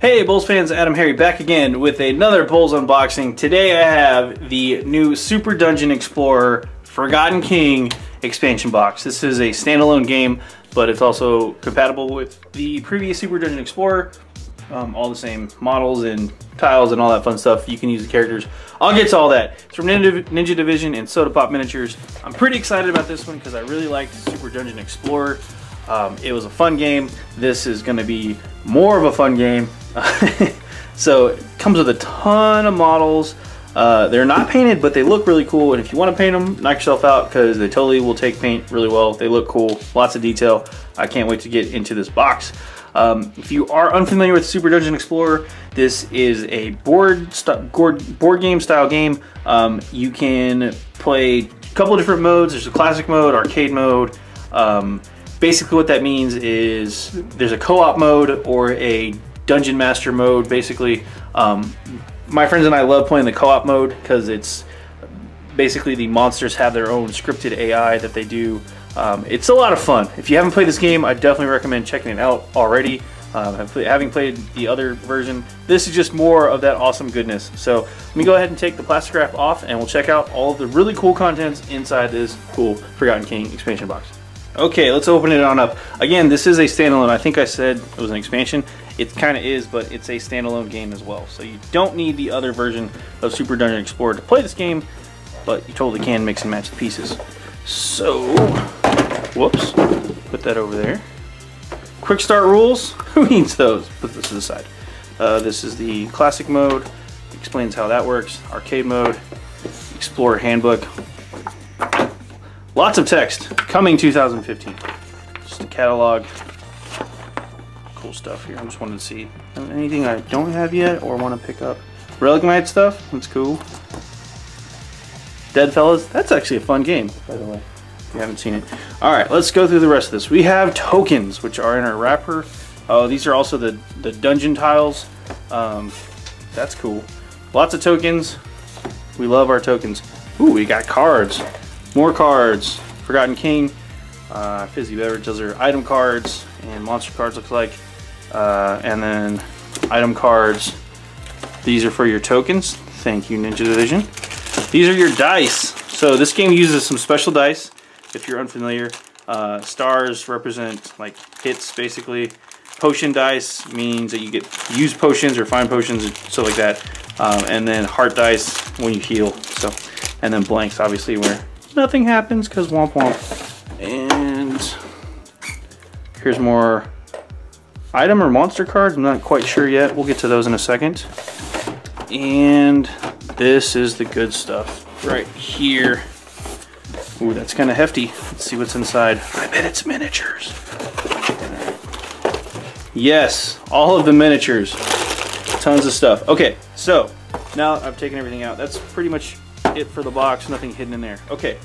Hey BoLS fans, AdamHarry back again with another BoLS unboxing. Today I have the new Super Dungeon Explorer Forgotten King expansion box. This is a standalone game, but it's also compatible with the previous Super Dungeon Explorer. All the same models and tiles and all that fun stuff. You can use the characters. I'll get to all that. It's from Ninja Division and Soda Pop Miniatures. I'm pretty excited about this one because I really liked Super Dungeon Explorer. It was a fun game. This is going to be more of a fun game. So it comes with a ton of models. They're not painted, but they look really cool. And if you want to paint them, knock yourself out because they totally will take paint really well. They look cool. Lots of detail. I can't wait to get into this box. If you are unfamiliar with Super Dungeon Explorer, this is a board game style game. You can play a couple of different modes. There's a classic mode, arcade mode. Basically what that means is there's a co-op mode or a dungeon master mode. Basically, my friends and I love playing the co-op mode because it's basically the monsters have their own scripted AI that they do. It's a lot of fun. If you haven't played this game, I definitely recommend checking it out already. Having played the other version, this is just more of that awesome goodness. So let me go ahead and take the plastic wrap off and we'll check out all of the really cool contents inside this cool Forgotten King expansion box. Okay, let's open it on up. Again, this is a standalone. I think I said it was an expansion. It kind of is, but it's a standalone game as well. So you don't need the other version of Super Dungeon Explorer to play this game, but you totally can mix and match the pieces. So, whoops, put that over there. Quick start rules, who needs those? Put this to the side. This is the classic mode, explains how that works. Arcade mode, Explorer handbook. Lots of text, coming 2015. Just a catalog. Cool stuff here. I just wanted to see anything I don't have yet or want to pick up. Relic Knight stuff, that's cool. Dead Fellas, that's actually a fun game, by the way, if you haven't seen it. Alright, let's go through the rest of this. We have tokens, which are in our wrapper. Oh, these are also the dungeon tiles. That's cool. Lots of tokens. We love our tokens. Ooh, we got cards. More cards. Forgotten King, Fizzy Beverage, those are item cards, and monster cards looks like. And then item cards. These are for your tokens. Thank you, Ninja Division. These are your dice. So this game uses some special dice, if you're unfamiliar. Stars represent like hits, basically. Potion dice means that you get use potions or find potions and stuff like that. And then heart dice when you heal. So, and then blanks, obviously, where nothing happens because womp womp. And here's more item or monster cards. I'm not quite sure yet. We'll get to those in a second. And this is the good stuff right here. Ooh, that's kind of hefty. Let's see what's inside. I bet it's miniatures. Yes, all of the miniatures. Tons of stuff. Okay, so now I've taken everything out. That's pretty much it for the box. Nothing hidden in there. Okay.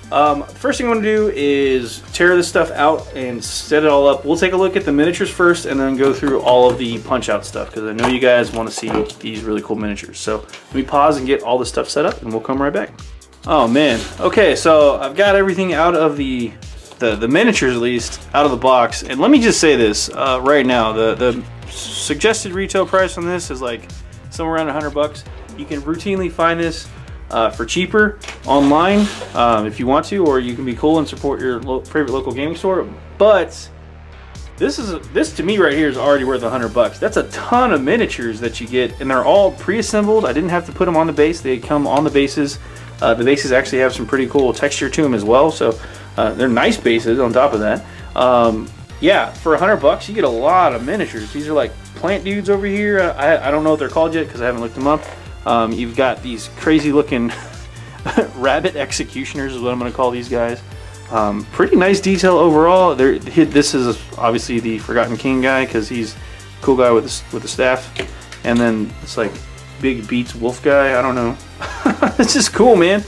First thing I want to do is tear this stuff out and set it all up. We'll take a look at the miniatures first and then go through all of the punch out stuff because I know you guys want to see these really cool miniatures. So let me pause and get all the stuff set up and we'll come right back. Oh man. Okay, so I've got everything out of the miniatures, at least out of the box. And let me just say this right now, the suggested retail price on this is like somewhere around $100. You can routinely find this for cheaper online if you want to, or you can be cool and support your favorite local gaming store. But this to me right here is already worth $100. That's a ton of miniatures that you get, and they're all pre-assembled. I didn't have to put them on the base; they come on the bases. The bases actually have some pretty cool texture to them as well, so they're nice bases. On top of that, yeah, for $100 you get a lot of miniatures. These are like plant dudes over here. I don't know what they're called yet because I haven't looked them up. You've got these crazy looking rabbit executioners is what I'm going to call these guys. Pretty nice detail overall. This is obviously the Forgotten King guy because he's a cool guy with the staff. And then it's like Big Beats Wolf guy. I don't know. It's just cool, man.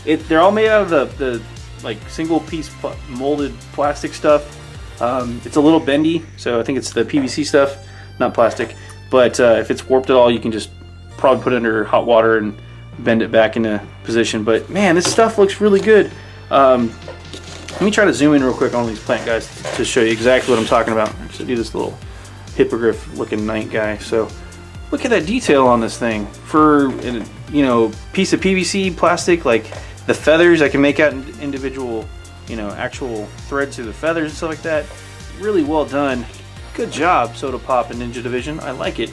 They're all made out of the like single piece molded plastic stuff. It's a little bendy, so I think it's the PVC stuff, not plastic. But if it's warped at all, you can just probably put it under hot water and bend it back into position. But man, this stuff looks really good. Let me try to zoom in real quick on these plant guys to show you exactly what I'm talking about. Actually, do this little hippogriff looking knight guy. So look at that detail on this thing. For, you know, piece of PVC plastic, like the feathers, I can make out individual, you know, actual threads through the feathers and stuff like that. Really well done. Good job, Soda Pop and Ninja Division. I like it.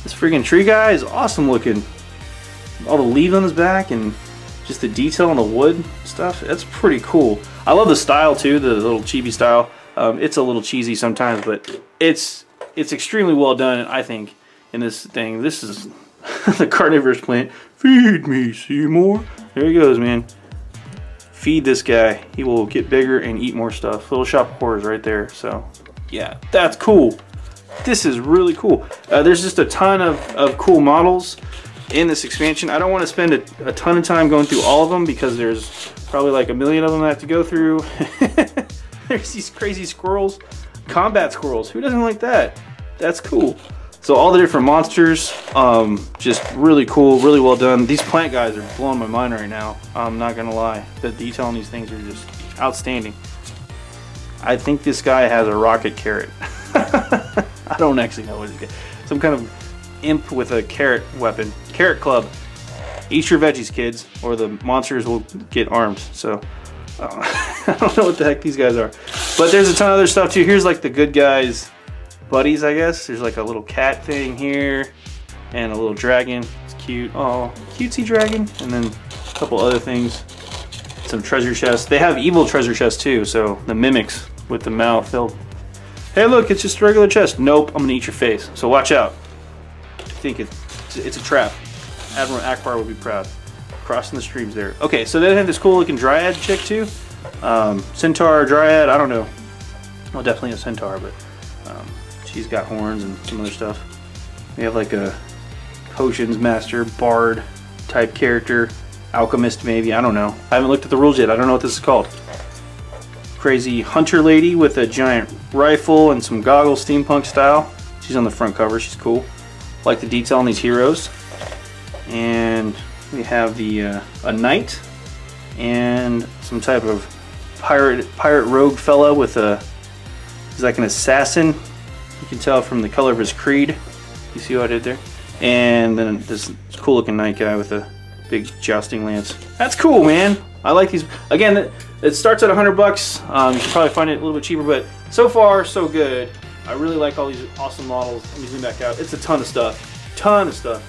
This friggin' tree guy is awesome looking. All the leaves on his back and just the detail on the wood stuff. That's pretty cool. I love the style too, the little chibi style. It's a little cheesy sometimes, but it's extremely well done, I think, in this thing. This is the carnivorous plant. Feed me, Seymour. There he goes, man. Feed this guy. He will get bigger and eat more stuff. Little Shop of Horrors right there. So, yeah, that's cool. This is really cool. There's just a ton of cool models in this expansion. I don't want to spend a ton of time going through all of them because there's probably like a million of them I have to go through. There's these crazy squirrels. Combat squirrels. Who doesn't like that? That's cool. So all the different monsters, just really cool, really well done. These plant guys are blowing my mind right now. I'm not gonna lie. The detail on these things are just outstanding. I think this guy has a rocket carrot. I don't actually know what he's got. Some kind of imp with a carrot weapon. Carrot club. Eat your veggies, kids, or the monsters will get armed. So I don't know what the heck these guys are. But there's a ton of other stuff too. Here's like the good guys' buddies, I guess. There's like a little cat thing here and a little dragon. It's cute. Oh, cutesy dragon. And then a couple other things. Some treasure chests. They have evil treasure chests too. So the mimics with the mouth, they'll, hey look, it's just a regular chest. Nope, I'm gonna eat your face. So watch out. I think it's a trap. Admiral Akbar would be proud. Crossing the streams there. Okay, so they have this cool looking dryad chick too. Centaur, dryad, I don't know. Well, definitely a centaur, but she's got horns and some other stuff. We have like a potions master, bard type character, alchemist maybe, I don't know. I haven't looked at the rules yet, I don't know what this is called. Crazy hunter lady with a giant rifle and some goggles, steampunk style. She's on the front cover, she's cool. Like the detail on these heroes. And we have the a knight and some type of pirate rogue fella with a, he's like an assassin. You can tell from the color of his creed. You see what I did there? And then this cool looking knight guy with a big jousting lance. That's cool, man. I like these. Again, it starts at $100. You can probably find it a little bit cheaper, but so far so good. I really like all these awesome models. Let me zoom back out. It's a ton of stuff. Ton of stuff.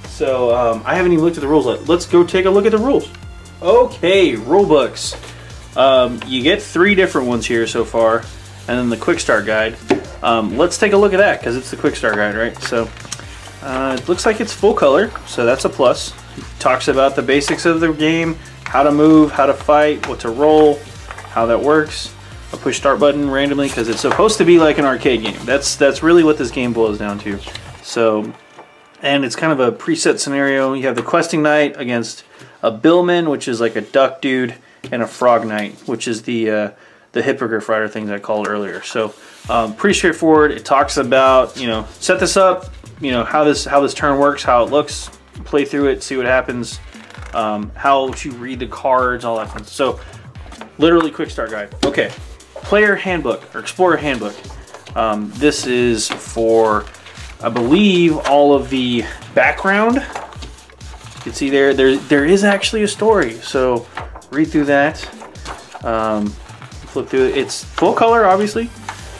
So I haven't even looked at the rules yet. Let's go take a look at the rules. Okay, rule books. You get 3 different ones here so far, and then the quick start guide. Let's take a look at that because it's the quick start guide, right? So it looks like it's full color, so that's a plus. It talks about the basics of the game, how to move, how to fight, what to roll, how that works. A push start button randomly because it's supposed to be like an arcade game. That's really what this game boils down to. So. And it's kind of a preset scenario. You have the questing knight against a billman, which is like a duck dude, and a frog knight, which is the hippogriff rider things I called earlier. So pretty straightforward. It talks about, you know, set this up, you know, how this turn works, how it looks, play through it, see what happens, how to read the cards, all that fun. So literally quick start guide. Okay, player handbook or explorer handbook. This is for, I believe, all of the background. You can see there is actually a story, so read through that. Flip through it. It's full color, obviously.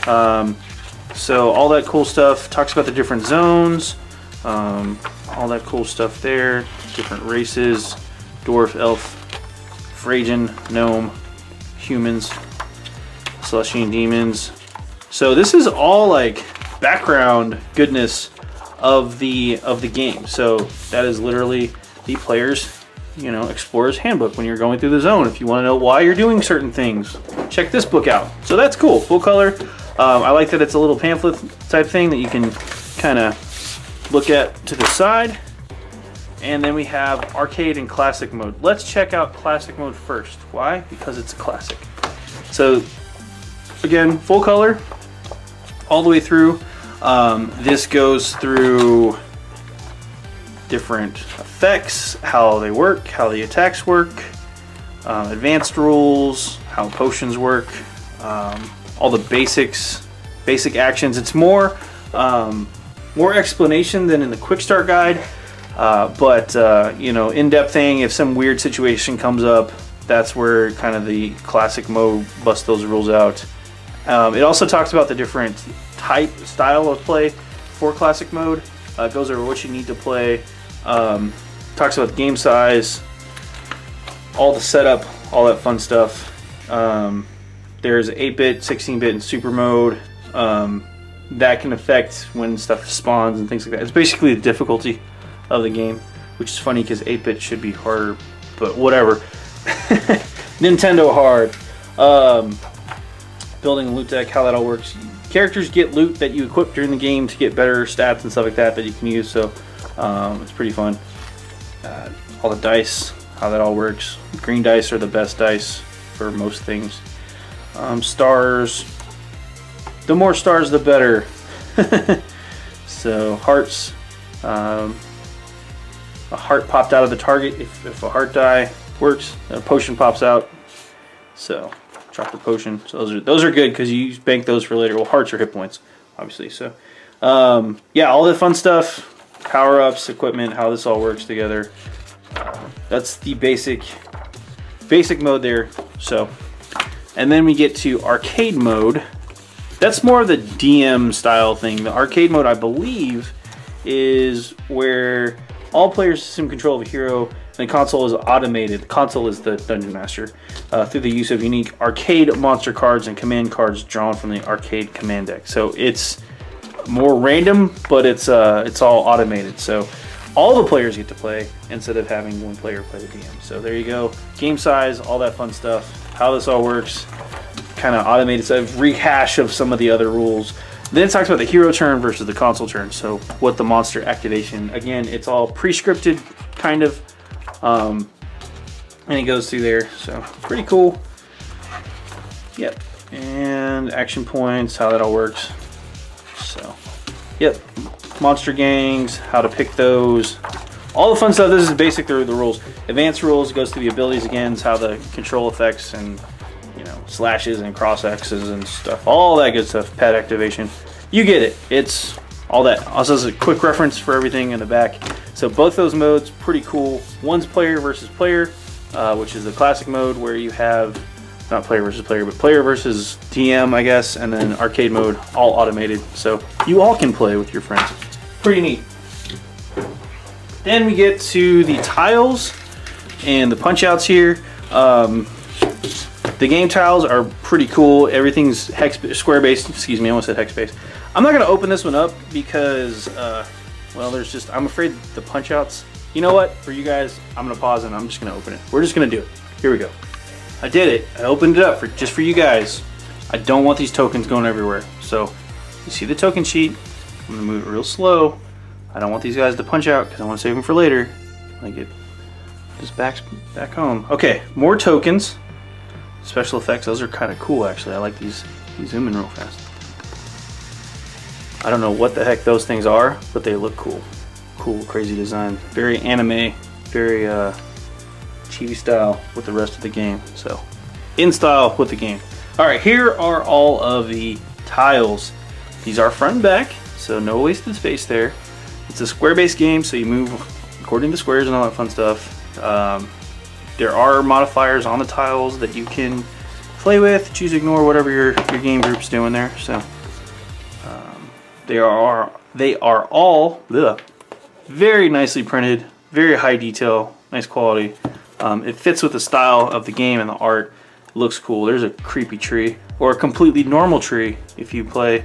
So all that cool stuff. Talks about the different zones, all that cool stuff there. Different races: dwarf, elf, Phrygian, gnome, humans, Celestian demons. So this is all like background goodness of the game. So that is literally the player's, you know, explorer's handbook when you're going through the zone. If you want to know why you're doing certain things, check this book out. So that's cool, full color. I like that it's a little pamphlet type thing that you can kind of look at to the side. And then we have arcade and classic mode. Let's check out classic mode first. Why? Because it's a classic. So again, full color all the way through. This goes through different effects, how they work, how the attacks work, advanced rules, how potions work, all the basic actions. It's more More explanation than in the quick start guide, but you know, in-depth thing. If some weird situation comes up, that's where kind of the classic mode busts those rules out. It also talks about the different style of play for classic mode. Goes over what you need to play. Talks about the game size, all the setup, all that fun stuff. There's 8-bit, 16-bit, and super mode. That can affect when stuff spawns and things like that. It's basically the difficulty of the game, which is funny because 8-bit should be harder, but whatever. Nintendo hard. Building a loot deck, how that all works. Characters get loot that you equip during the game to get better stats and stuff like that you can use, so it's pretty fun. All the dice, how that all works. Green dice are the best dice for most things. Stars. The more stars, the better. So hearts. A heart popped out of the target if a heart die works. A potion pops out. So drop the potion. So those are good because you bank those for later. Well, hearts are hit points, obviously. So yeah, all the fun stuff, power ups, equipment, how this all works together. That's the basic mode there. So, and then we get to arcade mode. That's more of the DM style thing. The arcade mode, I believe, is where all players assume control of a hero and the console is automated. The console is the dungeon master through the use of unique arcade monster cards and command cards drawn from the arcade command deck. So it's more random, but it's all automated. So all the players get to play instead of having one player play the DM. So there you go. Game size, all that fun stuff. How this all works. Kind of automated, so rehash of some of the other rules. Then it talks about the hero turn versus the console turn. So what the monster activation, again, it's all pre-scripted kind of, and it goes through there. So pretty cool. Yep. And action points, how that all works. So yep. Monster gangs, how to pick those. All the fun stuff. This is basic through the rules. Advanced rules goes through the abilities again, how the control effects and, you know, slashes and cross X's and stuff. All that good stuff. Pad activation. You get it. It's all that. Also has a quick reference for everything in the back. So both those modes, pretty cool. One's player versus player, which is the classic mode where you have not player versus player, but player versus DM, I guess, and then arcade mode, all automated. So you all can play with your friends. Pretty neat. Then we get to the tiles and the punch outs here. The game tiles are pretty cool. Everything's square based. Excuse me, I almost said hex based. I'm not going to open this one up because, well, I'm afraid the punch outs. You know what? For you guys, I'm going to pause and I'm just going to open it. We're just going to do it. Here we go. I did it. I opened it up just for you guys. I don't want these tokens going everywhere. So you see the token sheet. I'm going to move it real slow. I don't want these guys to punch out because I want to save them for later. I get just back home. Okay, more tokens. Special effects, those are kind of cool actually. I like these. Zoom in real fast. I don't know what the heck those things are, but they look cool. Cool, crazy design. Very anime, very chibi style with the rest of the game. So, in style with the game. Alright, here are all of the tiles. These are front and back, so no wasted space there. It's a square-based game, so you move according to squares and all that fun stuff. There are modifiers on the tiles that you can play with, choose, ignore, whatever your game group's doing there. So they are all very nicely printed, very high detail, nice quality. It fits with the style of the game and the art. It looks cool. There's a creepy tree, or a completely normal tree if you play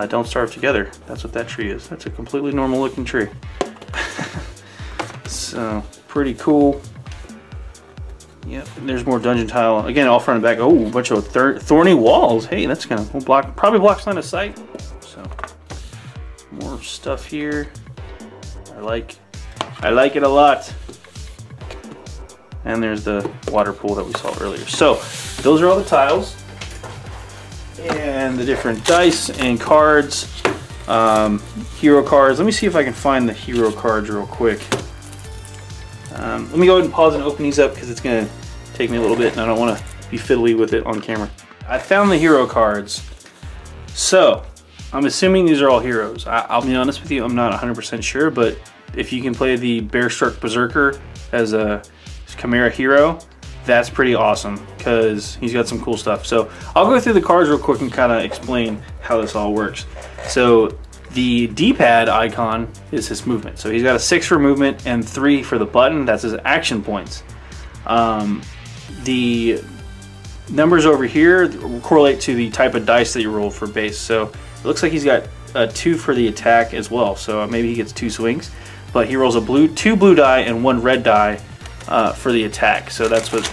Don't Starve Together. That's what that tree is. That's a completely normal looking tree. So pretty cool. Yep, and there's more dungeon tile. Again, all front and back. Oh, a bunch of thorny walls. Hey, that's kind of cool. Probably blocks line of sight. So, more stuff here. I like it a lot. And there's the water pool that we saw earlier. So, those are all the tiles. And the different dice and cards. Hero cards. Let me see if I can find the hero cards real quick. Let me go ahead and pause and open these up because it's going to take me a little bit and I don't want to be fiddly with it on camera. I found the hero cards. So, I'm assuming these are all heroes. I'll be honest with you, I'm not 100% sure, but if you can play the Bear-Struck Berserker as a Chimera hero, that's pretty awesome because he's got some cool stuff. So I'll go through the cards real quick and kind of explain how this all works. So the D-pad icon is his movement. So he's got a 6 for movement and 3 for the button. That's his action points. The numbers over here correlate to the type of dice that you roll for base. So it looks like he's got a 2 for the attack as well. So maybe he gets 2 swings, but he rolls a 2 blue die and 1 red die for the attack. So that's what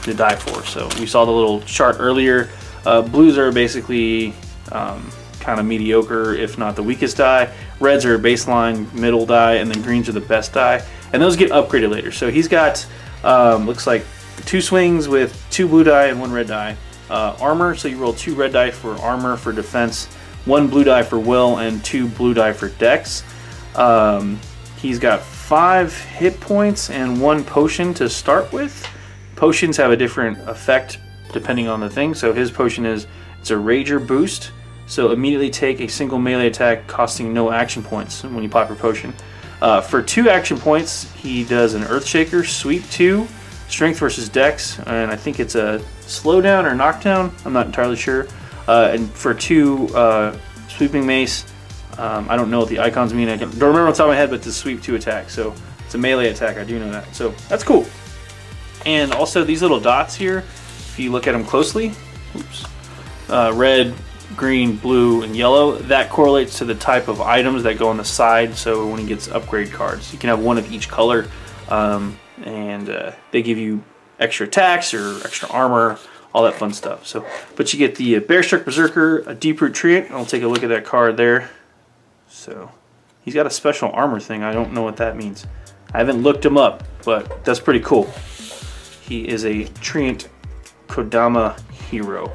the die for. So we saw the little chart earlier. Blues are basically kind of mediocre, if not the weakest die. Reds are baseline middle die, and then greens are the best die. And those get upgraded later. So he's got, looks like 2 swings with 2 blue die and 1 red die. Armor, so you roll 2 red die for armor for defense, 1 blue die for will, and 2 blue die for dex. He's got 5 hit points and 1 potion to start with. Potions have a different effect depending on the thing. So his potion is, it's a Rager boost. So immediately take a single melee attack costing no action points when you pop your potion. For 2 action points, he does an Earthshaker, Sweep 2, Strength versus Dex, and I think it's a slowdown or knockdown. I'm not entirely sure. And for 2 Sweeping Mace, I don't know what the icons mean. I don't remember on the top of my head, but it's a Sweep 2 attack. So it's a melee attack. I do know that. So that's cool. And also these little dots here, if you look at them closely, oops, red, green, blue, and yellow, that correlates to the type of items that go on the side. So when he gets upgrade cards, you can have one of each color, and they give you extra attacks or extra armor, all that fun stuff. So, but you get the Bear-Struck Berserker, a Deep Root Treant. I'll take a look at that card there. So he's got a special armor thing. I don't know what that means. I haven't looked him up, but that's pretty cool. He is a Treant Kodama hero.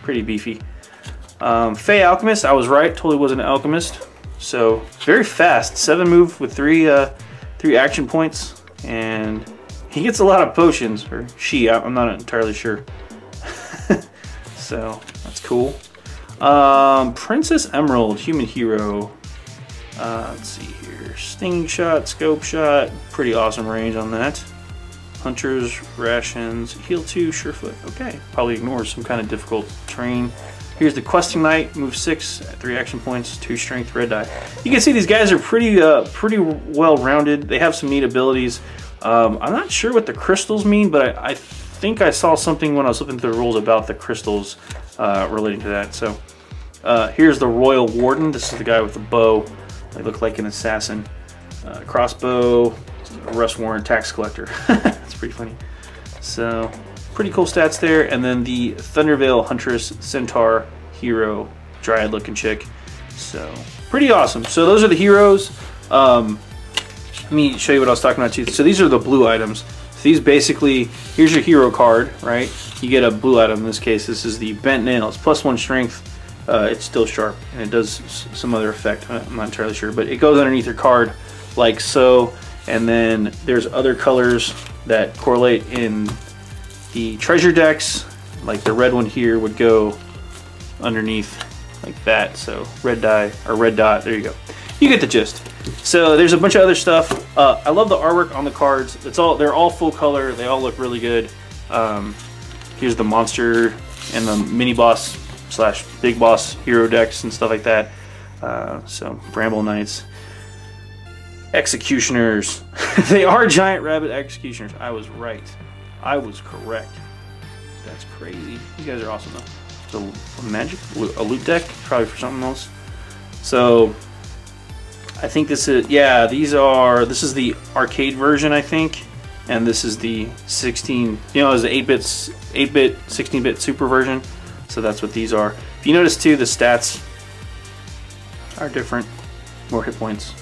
Pretty beefy. Fey Alchemist, I was right, totally was an alchemist. So very fast, 7 move with 3 action points, and he gets a lot of potions, or she, I'm not entirely sure. So that's cool. Princess Emerald, human hero. Let's see here, Sting Shot, Scope Shot, pretty awesome range on that. Hunter's Rations, Heal 2, Surefoot. Okay, probably ignores some kind of difficult terrain. Here's the Questing Knight, move 6, 3 action points, 2 strength, red die. You can see these guys are pretty well rounded. They have some neat abilities. I'm not sure what the crystals mean, but I think I saw something when I was looking through the rules about the crystals relating to that. So here's the Royal Warden. This is the guy with the bow. They look like an assassin. Crossbow, arrest warrant, tax collector. That's pretty funny. So pretty cool stats there. And then the Thunderveil Huntress Centaur hero, dryad looking chick. So pretty awesome. So those are the heroes. Let me show you what I was talking about too. So these are the blue items. So these basically, here's your hero card, right? You get a blue item. In this case, this is the Bent Nail. It's +1 strength. It's still sharp, and it does some other effect. I'm not entirely sure, but it goes underneath your card like so. And then there's other colors that correlate in the treasure decks. Like the red one here would go underneath like that. So red die or red dot, there you go. You get the gist. So there's a bunch of other stuff. I love the artwork on the cards. They're all full color. They all look really good. Here's the monster and the mini boss / big boss hero decks and stuff like that. So Bramble Knights. Executioners. They are giant rabbit executioners. I was right. I was correct. That's crazy. These guys are awesome though. So magic, a loot deck, probably for something else. So I think this is, yeah, this is the arcade version, I think, and this is the 16, you know, is the 8-bit, 16-bit super version. So that's what these are. If you notice too, the stats are different. More hit points,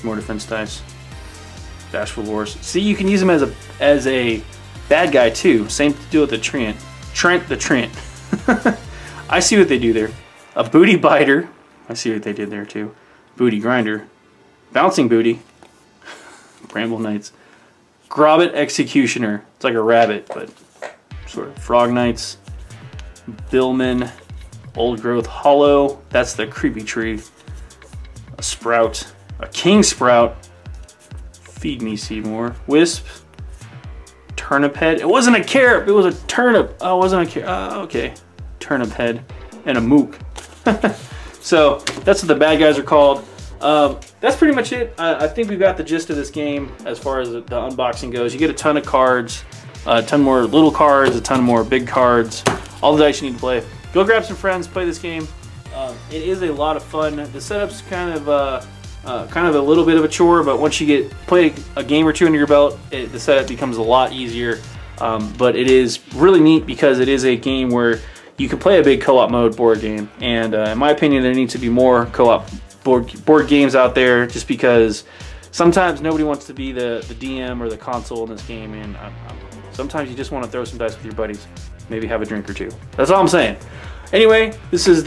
more defense dice, Bashful Wars. See, you can use them as a bad guy too. Same deal with the Treant. Trent the Treant. I see what they do there. A Booty Biter. I see what they did there too. Booty Grinder. Bouncing Booty. Bramble Knights. Grobbit Executioner. It's like a rabbit, but sort of. Frog Knights. Billman. Old growth hollow. That's the creepy tree. A sprout. A king sprout. Feed me, Seymour. Wisp. Turnip head. It wasn't a carrot. It was a turnip. Oh, it wasn't a carrot. Okay. Turnip head. And a mook. So that's what the bad guys are called. That's pretty much it. I think we've got the gist of this game as far as the unboxing goes. You get a ton of cards, a ton more little cards, a ton more big cards, all the dice you need to play. Go grab some friends, play this game. It is a lot of fun. The setup's kind of a little bit of a chore, but once you play a game or two under your belt, the setup becomes a lot easier. But it is really neat because it is a game where you can play a big co-op mode board game. And in my opinion, there needs to be more co-op board games out there, just because sometimes nobody wants to be the DM or the console in this game, and sometimes you just want to throw some dice with your buddies, maybe have a drink or two. That's all I'm saying. Anyway, this is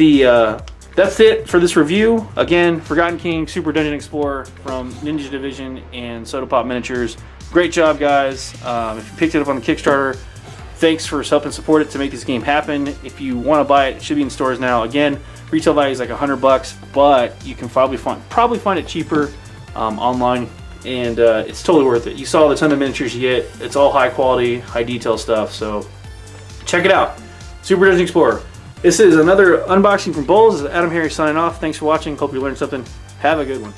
that's it for this review. Again, Forgotten King Super Dungeon Explorer from Ninja Division and Soda Pop Miniatures. Great job, guys. If you picked it up on the Kickstarter, thanks for helping support it to make this game happen. If you want to buy it, it should be in stores now. Again, retail value is like $100, but you can probably find it cheaper online, and it's totally worth it. You saw the ton of miniatures you get. It's all high quality, high detail stuff, so check it out. Super Dungeon Explorer. This is another unboxing from BoLS. This is AdamHarry signing off. Thanks for watching. Hope you learned something. Have a good one.